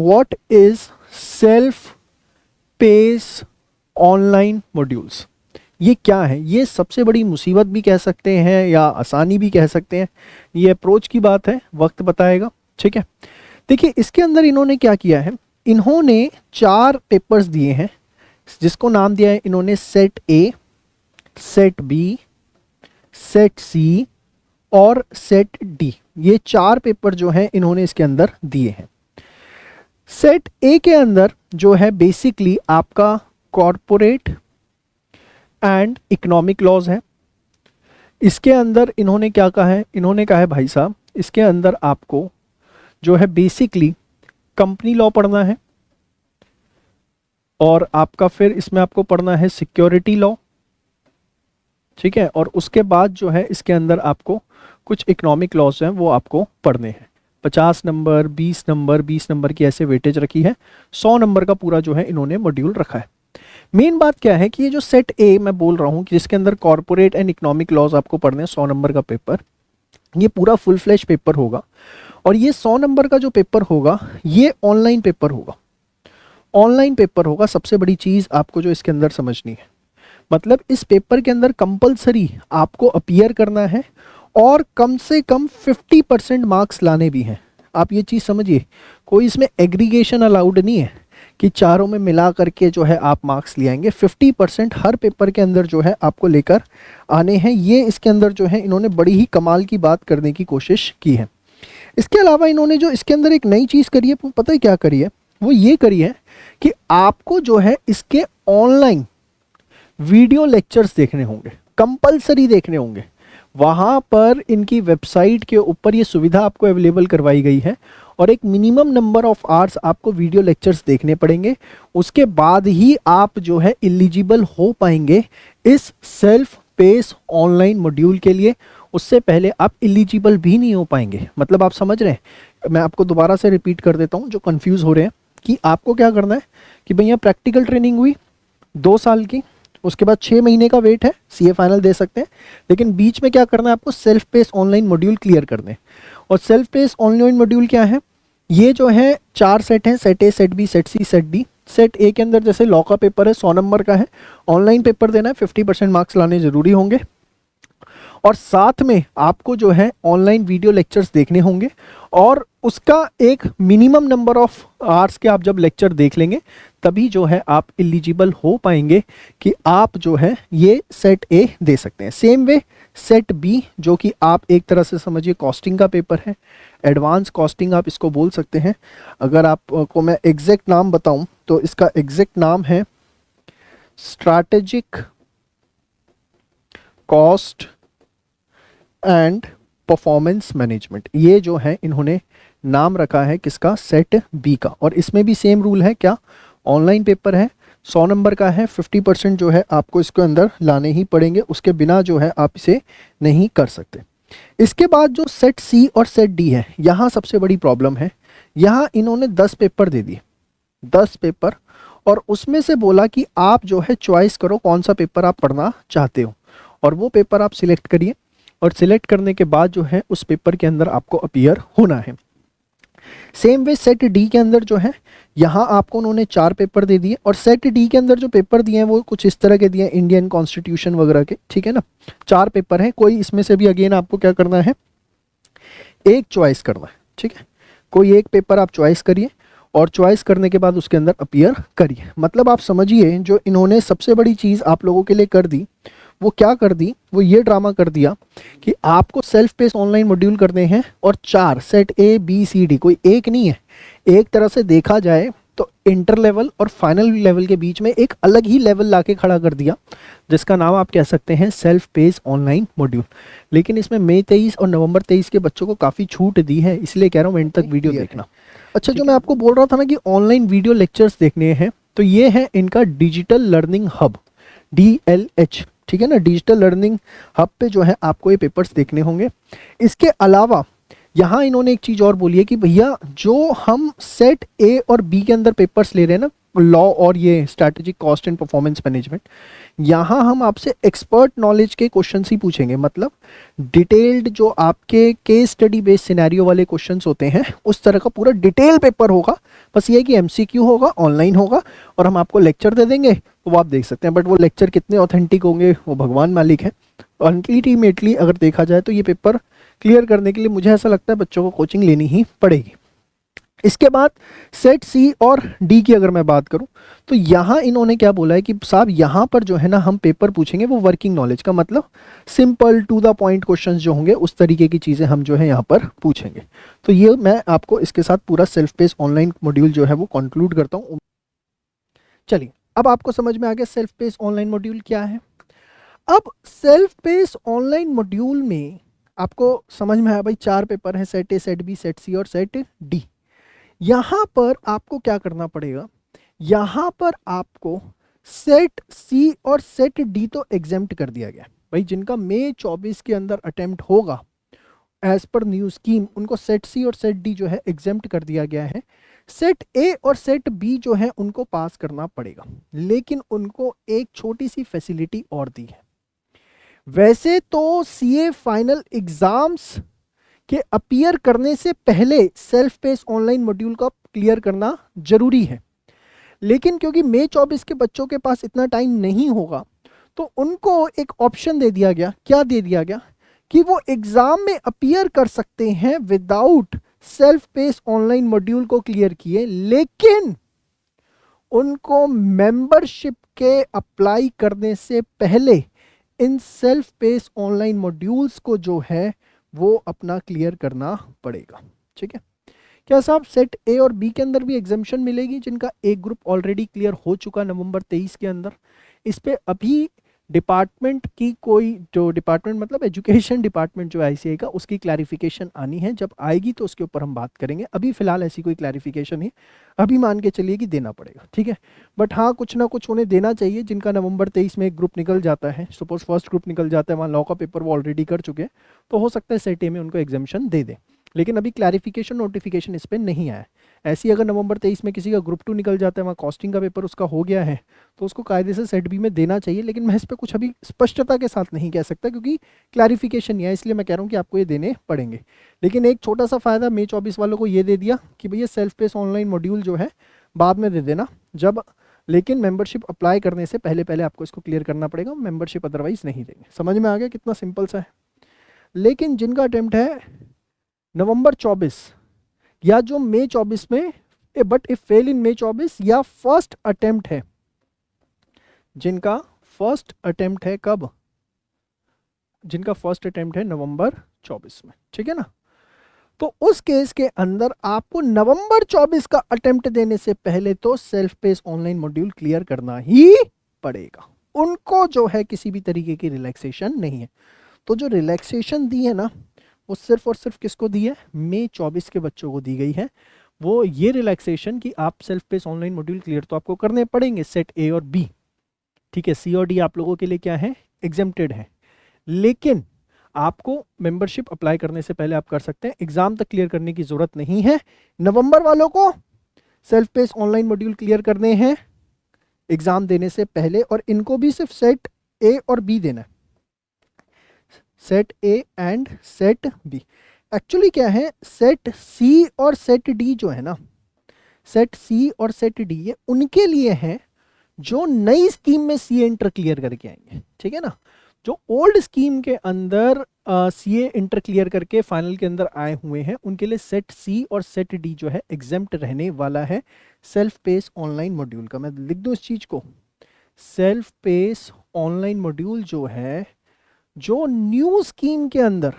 What is self pace online modules? ये क्या है? ये सबसे बड़ी मुसीबत भी कह सकते हैं या आसानी भी कह सकते हैं, ये अप्रोच की बात है, वक्त बताएगा। ठीक है, देखिए इसके अंदर इन्होंने क्या किया है, इन्होंने 4 पेपर्स दिए हैं जिसको नाम दिया है इन्होंने set A, set B, set C और सेट डी। ये 4 पेपर जो हैं इन्होंने इसके अंदर दिए हैं। सेट ए के अंदर जो है बेसिकली आपका कॉरपोरेट एंड इकोनॉमिक लॉज है। इसके अंदर इन्होंने क्या कहा है, इन्होंने कहा है भाई साहब इसके अंदर आपको जो है बेसिकली कंपनी लॉ पढ़ना है और आपका फिर इसमें आपको पढ़ना है सिक्योरिटी लॉ। ठीक है, और उसके बाद जो है इसके अंदर आपको कुछ इकोनॉमिक लॉज हैं वो आपको पढ़ने हैं। 50 नंबर, 20 नंबर, 20 नंबर की ऐसे वेटेज रखी है। 100 नंबर का पूरा जो है इन्होंने मॉड्यूल रखा है। मेन बात क्या है कि ये जो सेट ए मैं बोल रहा हूँ कि जिसके अंदर कॉर्पोरेट एंड इकोनॉमिक लॉज आपको पढ़ने हैं, 100 नंबर का पेपर, ये पूरा फुल फ्लैश पेपर होगा। और ये 100 नंबर का जो पेपर होगा ये ऑनलाइन पेपर होगा। ऑनलाइन पेपर होगा, सबसे बड़ी चीज़ आपको जो इसके अंदर समझनी है, मतलब इस पेपर के अंदर कंपलसरी आपको अपीयर करना है और कम से कम 50% मार्क्स लाने भी हैं। आप ये चीज़ समझिए, कोई इसमें एग्रीगेशन अलाउड नहीं है कि चारों में मिला करके जो है आप मार्क्स ले आएंगे। 50% हर पेपर के अंदर जो है आपको लेकर आने हैं। ये इसके अंदर जो है इन्होंने बड़ी ही कमाल की बात करने की कोशिश की है। इसके अलावा इन्होंने जो इसके अंदर एक नई चीज़ करी है, पता है क्या करी है? वो ये करी है कि आपको जो है इसके ऑनलाइन वीडियो लेक्चर्स देखने होंगे, कंपलसरी देखने होंगे। वहाँ पर इनकी वेबसाइट के ऊपर ये सुविधा आपको अवेलेबल करवाई गई है और एक मिनिमम नंबर ऑफ आवर्स आपको वीडियो लेक्चर्स देखने पड़ेंगे। उसके बाद ही आप जो है एलिजिबल हो पाएंगे इस सेल्फ पेस ऑनलाइन मॉड्यूल के लिए। उससे पहले आप एलिजिबल भी नहीं हो पाएंगे। मतलब आप समझ रहे हैं, मैं आपको दोबारा से रिपीट कर देता हूँ जो कंफ्यूज हो रहे हैं, कि आपको क्या करना है कि भैया प्रैक्टिकल ट्रेनिंग हुई 2 साल की, उसके बाद 6 महीने का वेट है, सीए फाइनल दे सकते हैं, लेकिन बीच में क्या करना है आपको self pace online module clear करने। और सेल्फ पेस ऑनलाइन मॉड्यूल क्या है? ये जो है 4 सेट हैं, set A, set B, set C, set D. Set A के अंदर जैसे लॉ का पेपर है, 100 नंबर का है, ऑनलाइन पेपर देना है, 50% मार्क्स लाने जरूरी होंगे और साथ में आपको जो है ऑनलाइन वीडियो लेक्चर्स देखने होंगे और उसका एक मिनिमम नंबर ऑफ आवर्स के आप जब लेक्चर देख लेंगे तभी जो है आप एलिजिबल हो पाएंगे कि आप जो है ये सेट ए दे सकते हैं। सेम वे सेट बी, जो कि आप एक तरह से समझिए कॉस्टिंग का पेपर है, एडवांस कॉस्टिंग आप इसको बोल सकते हैं। अगर आपको मैं एग्जैक्ट नाम बताऊं तो इसका एग्जैक्ट नाम है strategic cost and performance management. ये जो है इन्होंने नाम रखा है किसका? सेट बी का। और इसमें भी सेम रूल है, क्या? ऑनलाइन पेपर है, 100 नंबर का है, 50% जो है आपको इसके अंदर लाने ही पड़ेंगे, उसके बिना जो है आप इसे नहीं कर सकते। इसके बाद जो सेट सी और सेट डी है, यहाँ सबसे बड़ी प्रॉब्लम है। यहाँ इन्होंने 10 पेपर दे दिए, 10 पेपर, और उसमें से बोला कि आप जो है चॉइस करो कौन सा पेपर आप पढ़ना चाहते हो और वो पेपर आप सिलेक्ट करिए और सिलेक्ट करने के बाद जो है उस पेपर के अंदर आपको अपीयर होना है। सेम वे सेट डी के अंदर जो है यहाँ आपको उन्होंने 4 पेपर दे दिए और सेट डी के अंदर जो पेपर दिए हैं वो कुछ इस तरह के दिए हैं, इंडियन कॉन्स्टिट्यूशन वगैरह के, ठीक है ना। 4 पेपर हैं, कोई इसमें से भी अगेन आपको क्या करना है, एक चॉइस करना है, ठीक है। कोई एक पेपर आप चॉइस करिए और चॉइस करने के बाद उसके अंदर अपीयर करिए। मतलब आप समझिए जो इन्होंने सबसे बड़ी चीज़ आप लोगों के लिए कर दी वो क्या कर दी, वो ये ड्रामा कर दिया कि आपको सेल्फ पेस ऑनलाइन मॉड्यूल करने हैं और 4 set A B C D, कोई एक नहीं है। एक तरह से देखा जाए तो इंटर लेवल और फाइनल लेवल के बीच में एक अलग ही लेवल लाके खड़ा कर दिया जिसका नाम आप कह सकते हैं सेल्फ पेस ऑनलाइन मॉड्यूल। लेकिन इसमें मई 23 और नवंबर 23 के बच्चों को काफ़ी छूट दी है, इसलिए कह रहा हूँ एंड तक वीडियो देखना। अच्छा, जो मैं आपको बोल रहा था ना कि ऑनलाइन वीडियो लेक्चर्स देखने हैं, तो ये है इनका डिजिटल लर्निंग हब, DLH, ठीक है ना। डिजिटल लर्निंग हब पे जो है आपको ये पेपर्स देखने होंगे। इसके अलावा यहाँ इन्होंने एक चीज़ और बोली है कि भैया जो हम सेट ए और बी के अंदर पेपर्स ले रहे हैं ना, लॉ और ये strategic cost and performance management, यहाँ हम आपसे एक्सपर्ट नॉलेज के क्वेश्चंस ही पूछेंगे, मतलब डिटेल्ड जो आपके केस स्टडी बेस्ड सिनेरियो वाले क्वेश्चंस होते हैं उस तरह का पूरा डिटेल पेपर होगा। बस ये है कि एमसीक्यू होगा, ऑनलाइन होगा, और हम आपको लेक्चर दे देंगे तो वो आप देख सकते हैं, बट वो लेक्चर कितने ऑथेंटिक होंगे वो भगवान मालिक है। अल्टीमेटली अगर देखा जाए तो ये पेपर क्लियर करने के लिए मुझे ऐसा लगता है बच्चों को कोचिंग लेनी ही पड़ेगी। इसके बाद सेट सी और डी की अगर मैं बात करूं तो यहाँ इन्होंने क्या बोला है कि साहब यहाँ पर जो है ना हम पेपर पूछेंगे वो वर्किंग नॉलेज का, मतलब simple to the point questions जो होंगे उस तरीके की चीज़ें हम जो है यहाँ पर पूछेंगे। तो ये मैं आपको इसके साथ पूरा सेल्फ पेस ऑनलाइन मॉड्यूल जो है वो कंक्लूड करता हूँ। चलिए अब आपको समझ में आ गया सेल्फ पेस ऑनलाइन मॉड्यूल क्या है। अब सेल्फ पेस ऑनलाइन मॉड्यूल में आपको समझ में आया भाई 4 पेपर हैं, set A, set B, set C और सेट डी। यहां पर आपको क्या करना पड़ेगा, यहां पर आपको सेट सी और सेट डी तो एग्जेम्प्ट कर दिया गया भाई, जिनका मई 24 के अंदर अटेम्प्ट होगा एज पर न्यू स्कीम उनको सेट सी और सेट डी जो है एग्जेम्प्ट कर दिया गया है। सेट ए और सेट बी जो है उनको पास करना पड़ेगा, लेकिन उनको एक छोटी सी फैसिलिटी और दी है। वैसे तो सीए फाइनल एग्जाम्स के अपीयर करने से पहले सेल्फ पेस ऑनलाइन मॉड्यूल का क्लियर करना जरूरी है, लेकिन क्योंकि मई 24 के बच्चों के पास इतना टाइम नहीं होगा तो उनको एक ऑप्शन दे दिया गया। क्या दे दिया गया कि वो एग्जाम में अपीयर कर सकते हैं without self pace online module को क्लियर किए, लेकिन उनको मेंबरशिप के अप्लाई करने से पहले इन सेल्फ पेस ऑनलाइन मॉड्यूल्स को जो है वो अपना क्लियर करना पड़ेगा। ठीक है, क्या साहब सेट ए और बी के अंदर भी एग्जामिशन मिलेगी जिनका एक ग्रुप ऑलरेडी क्लियर हो चुका नवंबर 23 के अंदर? इस पे अभी डिपार्टमेंट की कोई जो डिपार्टमेंट मतलब एजुकेशन डिपार्टमेंट जो आईसीआई का उसकी क्लैरिफिकेशन आनी है, जब आएगी तो उसके ऊपर हम बात करेंगे। अभी फिलहाल ऐसी कोई क्लैरिफिकेशन है अभी मान के चलिए कि देना पड़ेगा। ठीक है, बट हाँ कुछ ना कुछ उन्हें देना चाहिए जिनका नवंबर 23 में एक ग्रुप निकल जाता है, सपोज फर्स्ट ग्रुप निकल जाता है, वहाँ लॉ का पेपर वो ऑलरेडी कर चुके हैं, तो हो सकता है सेट ए में उनको एग्जामिशन दे दें, लेकिन अभी क्लैरिफिकेशन नोटिफिकेशन इस पर नहीं आया है। ऐसी अगर नवंबर 23 में किसी का ग्रुप 2 निकल जाता है, वहाँ कॉस्टिंग का पेपर उसका हो गया है, तो उसको कायदे से सेट बी में देना चाहिए, लेकिन मैं इस पर कुछ अभी स्पष्टता के साथ नहीं कह सकता क्योंकि क्लैरिफिकेशन नहीं है, इसलिए मैं कह रहा हूँ कि आपको ये देने पड़ेंगे। लेकिन एक छोटा सा फायदा मई 24 वालों को ये दे दिया कि भैया सेल्फ पेस ऑनलाइन मॉड्यूल जो है बाद में दे देना जब, लेकिन मेंबरशिप अप्लाई करने से पहले पहले आपको इसको क्लियर करना पड़ेगा, मेंबरशिप अदरवाइज नहीं देंगे। समझ में आ गया कितना सिंपल सा है। लेकिन जिनका अटेम्प्ट है नवंबर 24 या जो मई 24 में बट इफ फेल इन मई 24 या फर्स्ट अटेम्प्ट है, जिनका फर्स्ट अटेम्प्ट है कब, जिनका फर्स्ट अटेम्प्ट है नवंबर 24 में, ठीक है ना, तो उस केस के अंदर आपको नवंबर 24 का अटेम्प्ट देने से पहले तो self pace online module clear करना ही पड़ेगा। उनको जो है किसी भी तरीके की रिलैक्सेशन नहीं है। तो जो रिलैक्सेशन दी है ना वो सिर्फ और सिर्फ किसको दी है, मई 24 के बच्चों को दी गई है। वो ये रिलैक्सेशन कि आप self pace online module clear तो आपको करने पड़ेंगे सेट ए और बी, ठीक है, सी और डी आप लोगों के लिए क्या है, एग्जेम्प्टेड है, लेकिन आपको मेंबरशिप अप्लाई करने से पहले आप कर सकते हैं, एग्जाम तक क्लियर करने की जरूरत नहीं है। नवंबर वालों को self pace online module clear करने हैं एग्जाम देने से पहले, और इनको भी सिर्फ सेट ए और बी देना है, set A and set B. Actually क्या है, सेट सी और सेट डी जो है ना, सेट सी और सेट डी ये उनके लिए है जो नई स्कीम में सी इंटर क्लियर करके आएंगे, ठीक है ना। जो ओल्ड स्कीम के अंदर सी इंटर क्लियर करके फाइनल के अंदर आए हुए हैं उनके लिए सेट सी और सेट डी जो है एग्जेम्प्ट रहने वाला है सेल्फ पेस ऑनलाइन मॉड्यूल का। मैं लिख दूं इस चीज को, सेल्फ पेस ऑनलाइन मॉड्यूल जो है जो न्यू स्कीम के अंदर,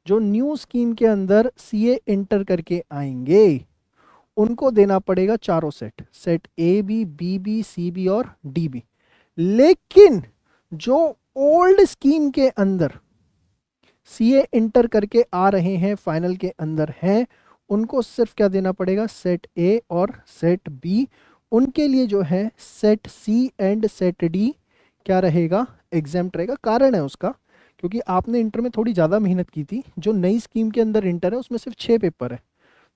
जो न्यू स्कीम के अंदर सीए इंटर करके आएंगे उनको देना पड़ेगा चारों set, set A B C B और डी बी। लेकिन जो ओल्ड स्कीम के अंदर सीए इंटर करके आ रहे हैं फाइनल के अंदर हैं उनको सिर्फ क्या देना पड़ेगा, सेट ए और सेट बी। उनके लिए जो है set C and set D क्या रहेगा, एग्जाम्प्ट रहेगा। कारण है उसका क्योंकि आपने इंटर में थोड़ी ज़्यादा मेहनत की थी, जो नई स्कीम के अंदर इंटर है उसमें सिर्फ 6 पेपर है,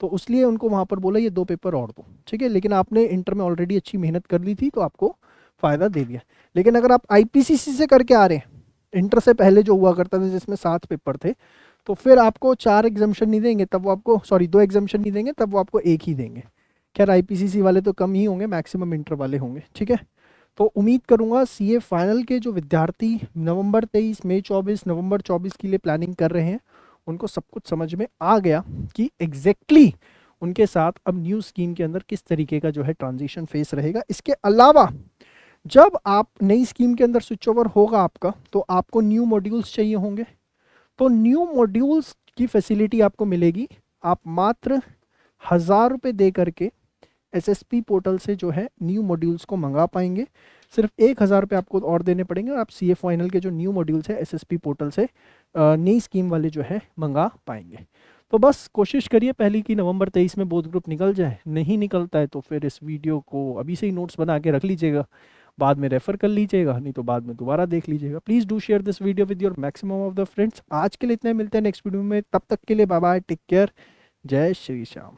तो इसलिए उनको वहाँ पर बोला ये 2 पेपर और दो, ठीक है। लेकिन आपने इंटर में ऑलरेडी अच्छी मेहनत कर ली थी तो आपको फ़ायदा दे दिया। लेकिन अगर आप आईपीसीसी से करके आ रहे हैं, इंटर से पहले जो हुआ करता था जिसमें 7 पेपर थे, तो फिर आपको 4 एग्जाम्शन नहीं देंगे, तब वो आपको 2 एग्जाम्शन नहीं देंगे, तब वो आपको 1 ही देंगे। खैर आईपीसीसी वाले तो कम ही होंगे, मैक्सिमम इंटर वाले होंगे, ठीक है। तो उम्मीद करूंगा सीए फाइनल के जो विद्यार्थी नवंबर 23, मई 24, नवंबर 24 के लिए प्लानिंग कर रहे हैं, उनको सब कुछ समझ में आ गया कि एग्जैक्टली उनके साथ अब न्यू स्कीम के अंदर किस तरीके का जो है ट्रांजिशन फेस रहेगा। इसके अलावा जब आप नई स्कीम के अंदर स्विच ओवर होगा आपका, तो आपको न्यू मॉड्यूल्स चाहिए होंगे। तो न्यू मॉड्यूल्स की फैसिलिटी आपको मिलेगी, आप मात्र 1000 रुपये दे करके एसएसपी पोर्टल से जो है न्यू मॉड्यूल्स को मंगा पाएंगे। सिर्फ 1000 रुपये आपको और देने पड़ेंगे और आप सीए फाइनल के जो न्यू मॉड्यूल्स है एसएसपी पोर्टल से नई स्कीम वाले जो है मंगा पाएंगे। तो बस कोशिश करिए पहली की नवंबर 23 में बोथ ग्रुप निकल जाए। नहीं निकलता है तो फिर इस वीडियो को अभी से ही नोट्स बना के रख लीजिएगा, बाद में रेफर कर लीजिएगा, नहीं तो बाद में दोबारा देख लीजिएगा। Please do share this video with your maximum of the friends. आज के लिए इतना, मिलते हैं नेक्स्ट वीडियो में, तब तक के लिए बाय बाय, टेक केयर, जय श्री श्याम।